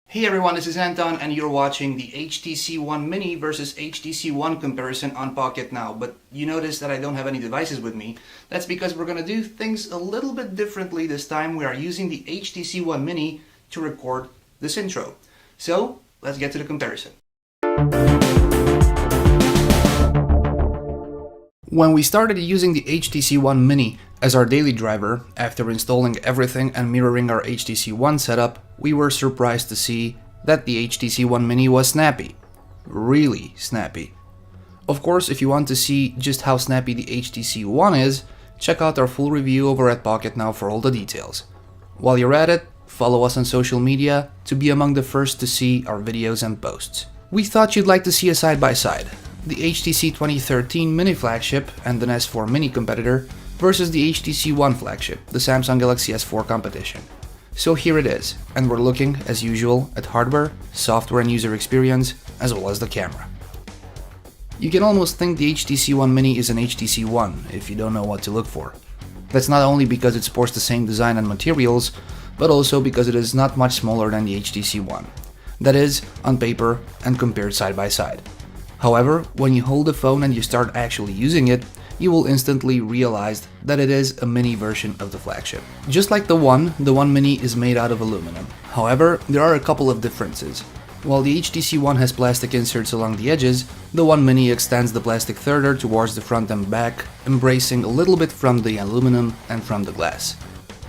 Hey everyone, this is Anton and you're watching the HTC One Mini versus HTC One comparison on Pocket Now. But you notice that I don't have any devices with me. That's because we're going to do things a little bit differently this time. We are using the HTC One Mini to record this intro. So, let's get to the comparison. When we started using the HTC One Mini as our daily driver, after installing everything and mirroring our HTC One setup, we were surprised to see that the HTC One Mini was snappy. Really snappy. Of course, if you want to see just how snappy the HTC One is, check out our full review over at Pocket Now for all the details. While you're at it, follow us on social media to be among the first to see our videos and posts. We thought you'd like to see a side-by-side. The HTC 2013 Mini flagship and the S4 Mini competitor versus the HTC One flagship, the Samsung Galaxy S4 competition. So here it is, and we're looking, as usual, at hardware, software and user experience, as well as the camera. You can almost think the HTC One Mini is an HTC One if you don't know what to look for. That's not only because it sports the same design and materials, but also because it is not much smaller than the HTC One. That is, on paper and compared side by side. However, when you hold the phone and you start actually using it, you will instantly realize that it is a mini version of the flagship. Just like the One Mini is made out of aluminum. However, there are a couple of differences. While the HTC One has plastic inserts along the edges, the One Mini extends the plastic further towards the front and back, embracing a little bit from the aluminum and from the glass.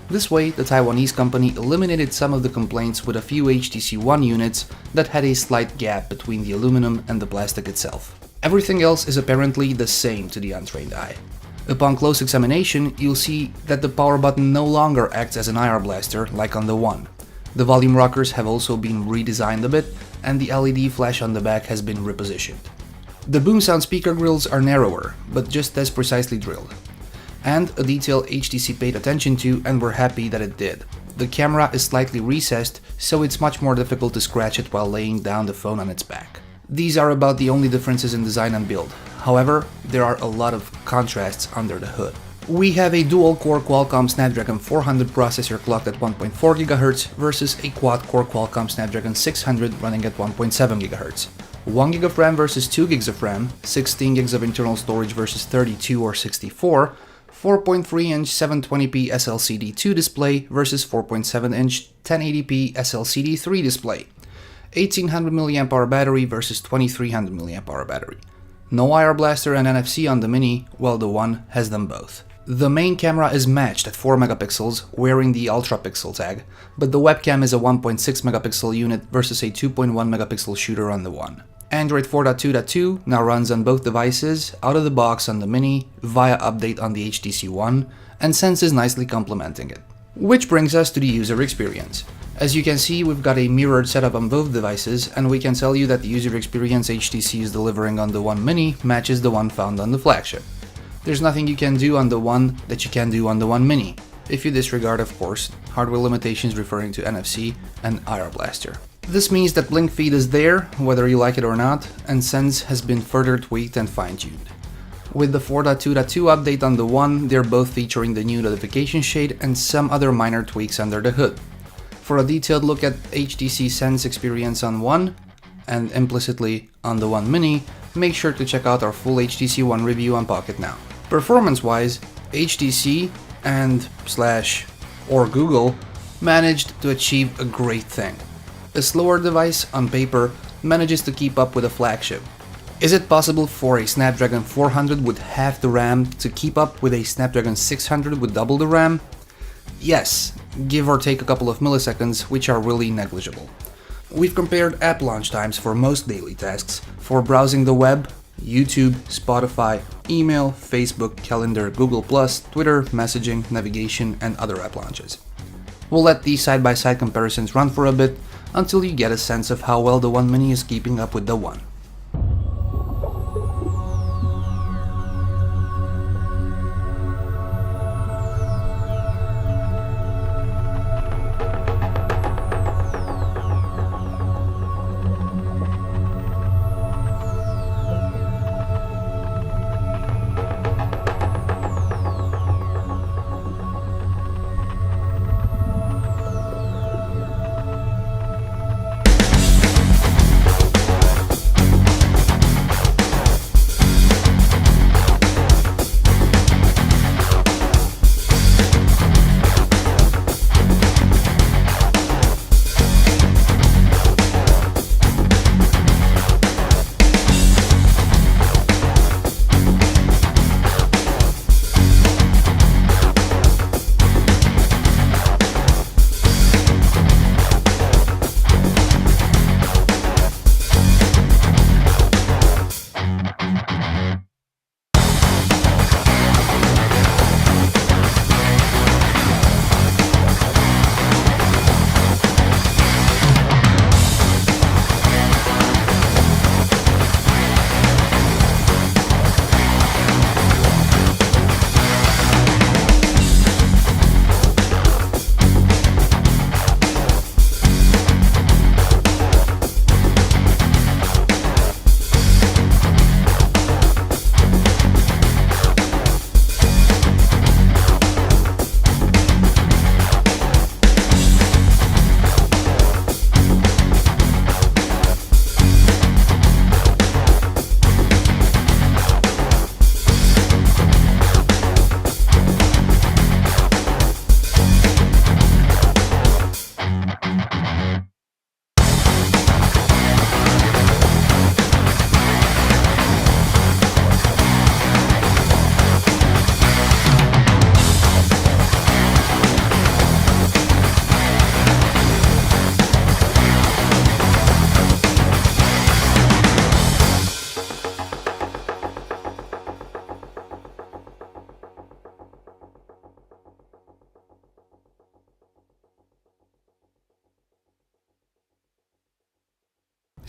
This way, the Taiwanese company eliminated some of the complaints with a few HTC One units that had a slight gap between the aluminum and the plastic itself. Everything else is apparently the same to the untrained eye. Upon close examination, you'll see that the power button no longer acts as an IR blaster like on the One. The volume rockers have also been redesigned a bit, and the LED flash on the back has been repositioned. The boom sound speaker grills are narrower, but just as precisely drilled. And a detail HTC paid attention to, and we're happy that it did. The camera is slightly recessed, so it's much more difficult to scratch it while laying down the phone on its back. These are about the only differences in design and build. However, there are a lot of contrasts under the hood. We have a dual-core Qualcomm Snapdragon 400 processor clocked at 1.4 GHz versus a quad-core Qualcomm Snapdragon 600 running at 1.7 GHz. 1 GB of RAM versus 2 GB of RAM, 16 GB of internal storage versus 32 or 64, 4.3-inch 720p SLCD2 display versus 4.7-inch 1080p SLCD3 display. 1800 mAh battery versus 2300 mAh battery. No IR blaster and NFC on the Mini, while the One has them both. The main camera is matched at 4 megapixels, wearing the Ultra Pixel tag, but the webcam is a 1.6 megapixel unit versus a 2.1 megapixel shooter on the One. Android 4.2.2 now runs on both devices, out of the box on the Mini, via update on the HTC One, and Sense is nicely complementing it. Which brings us to the user experience. As you can see, we've got a mirrored setup on both devices, and we can tell you that the user experience HTC is delivering on the One Mini matches the one found on the flagship. There's nothing you can do on the One that you can do on the One Mini, if you disregard, of course, hardware limitations referring to NFC and IR blaster. This means that Blink Feed is there, whether you like it or not, and Sense has been further tweaked and fine-tuned. With the 4.2.2 update on the One, they're both featuring the new notification shade and some other minor tweaks under the hood. For a detailed look at HTC Sense experience on One, and implicitly on the One Mini, make sure to check out our full HTC One review on Pocket Now. Performance-wise, HTC or Google managed to achieve a great thing. A slower device, on paper, manages to keep up with a flagship. Is it possible for a Snapdragon 400 with half the RAM to keep up with a Snapdragon 600 with double the RAM? Yes, give or take a couple of milliseconds, which are really negligible. We've compared app launch times for most daily tasks for browsing the web, YouTube, Spotify, email, Facebook, calendar, Google+, Twitter, messaging, navigation, and other app launches. We'll let these side-by-side comparisons run for a bit until you get a sense of how well the One Mini is keeping up with the One.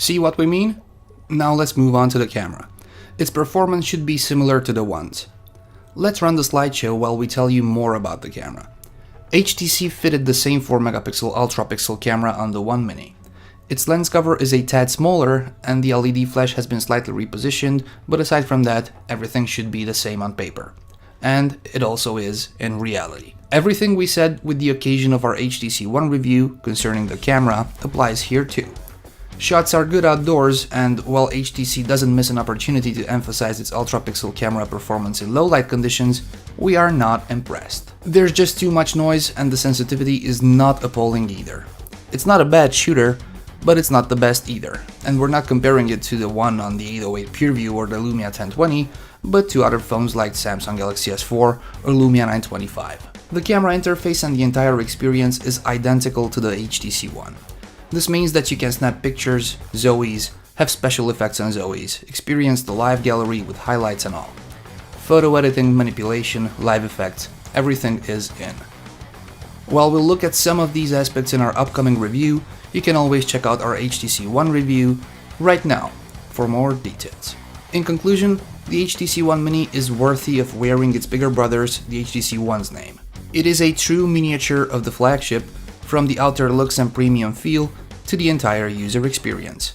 See what we mean? Now let's move on to the camera. Its performance should be similar to the ones. Let's run the slideshow while we tell you more about the camera. HTC fitted the same 4-megapixel ultra-pixel camera on the One Mini. Its lens cover is a tad smaller and the LED flash has been slightly repositioned, but aside from that, everything should be the same on paper. And it also is in reality. Everything we said with the occasion of our HTC One review concerning the camera applies here too. Shots are good outdoors, and while HTC doesn't miss an opportunity to emphasize its ultra-pixel camera performance in low-light conditions, we are not impressed. There's just too much noise and the sensitivity is not appalling either. It's not a bad shooter, but it's not the best either, and we're not comparing it to the one on the 808 PureView or the Lumia 1020, but to other phones like Samsung Galaxy S4 or Lumia 925. The camera interface and the entire experience is identical to the HTC One. This means that you can snap pictures, Zoes, have special effects on Zoes, experience the live gallery with highlights and all. Photo editing, manipulation, live effects, everything is in. While we'll look at some of these aspects in our upcoming review, you can always check out our HTC One review right now for more details. In conclusion, the HTC One Mini is worthy of wearing its bigger brother's, the HTC One's name. It is a true miniature of the flagship, from the outer looks and premium feel to the entire user experience.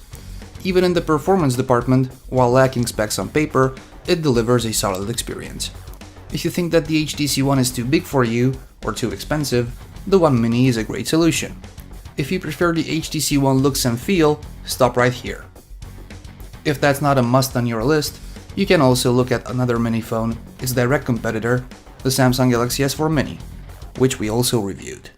Even in the performance department, while lacking specs on paper, it delivers a solid experience. If you think that the HTC One is too big for you, or too expensive, the One Mini is a great solution. If you prefer the HTC One looks and feel, stop right here. If that's not a must on your list, you can also look at another mini phone, its direct competitor, the Samsung Galaxy S4 Mini, which we also reviewed.